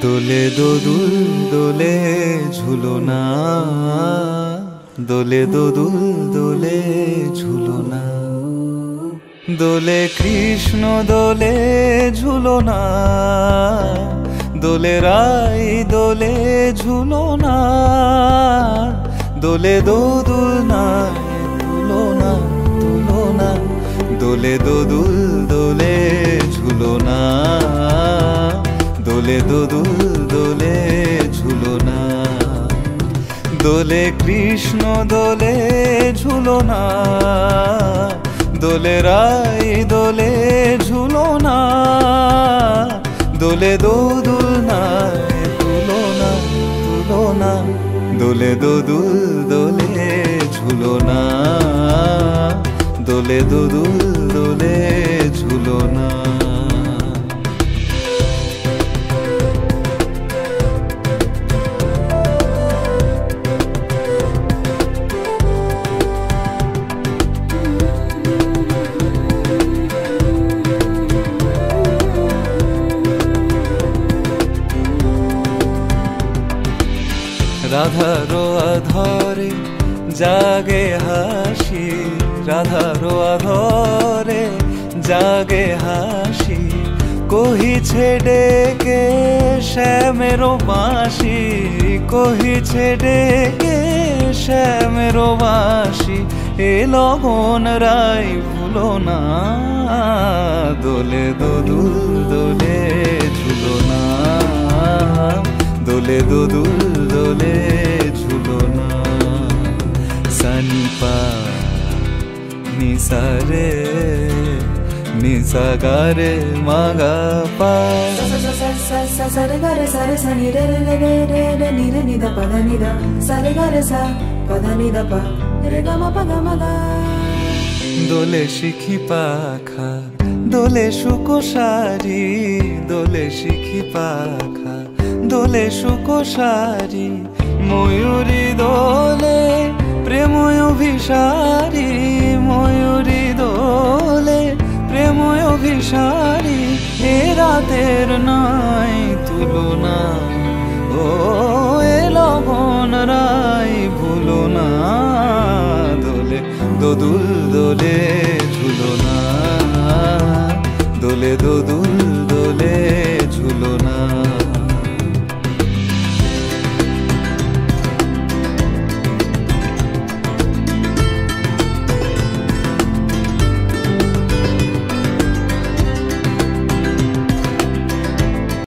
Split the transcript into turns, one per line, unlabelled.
দোলে দোদুল দোলে ঝুলনা, দোলে দোদুল দোলে ঝুলনা, দোলে কৃষ্ণ দোলে ঝুলনা, দোলে রাই দোলে ঝুলনা, দোলে দোদুল নাই তুলনা তুলনা, দোলে দোদুল দোলে ঝুলনা, দোলে দোদুল দোলে ঝুলনা, দোলে কৃষ্ণ দোলে ঝুলনা, দোলে রাই দোলে ঝুলনা, দোলে দোদুল নাই তুলনা তুলনা, দোলে দোদুল দোলে ঝুলনা, দোলে দোদুল দোলে ঝুলনা। রাধারো আধারে জাগে হাসি, রাধারো আধারে জাগে হাসি, কহিছে ডেকে শ্যামেরো বাঁশি, কহিছে ডেকে শ্যামেরো বাঁশি, এ লগন রাই ভুলো না, দোলে দোদুল দোলে ঝুলনা, দোলে দোদুল দোলে ঝুলনা। সানি পা নিসা রে নিসা গা রে মা গা পা,
sa re ga re sa re sa ni re re re re re ni re ni da pa da ni da, sa re ga re sa pa da ni da pa re ga ma pa ga ma ga।
দোলে শিখি পাখা দোলে সুকোসারি, দোলে শিখি পাখা দোলে সুকোসারি, ময়ূরী দোলে প্রেময় অভিসারী, ময়ূরী দোলে প্রেময় অভিসারী, এ রাতের নাই তুলনা, ও এ লগন রাই ভুলো না, দোলে দোদুল দোলে ঝুলনা, দোলে দোদুল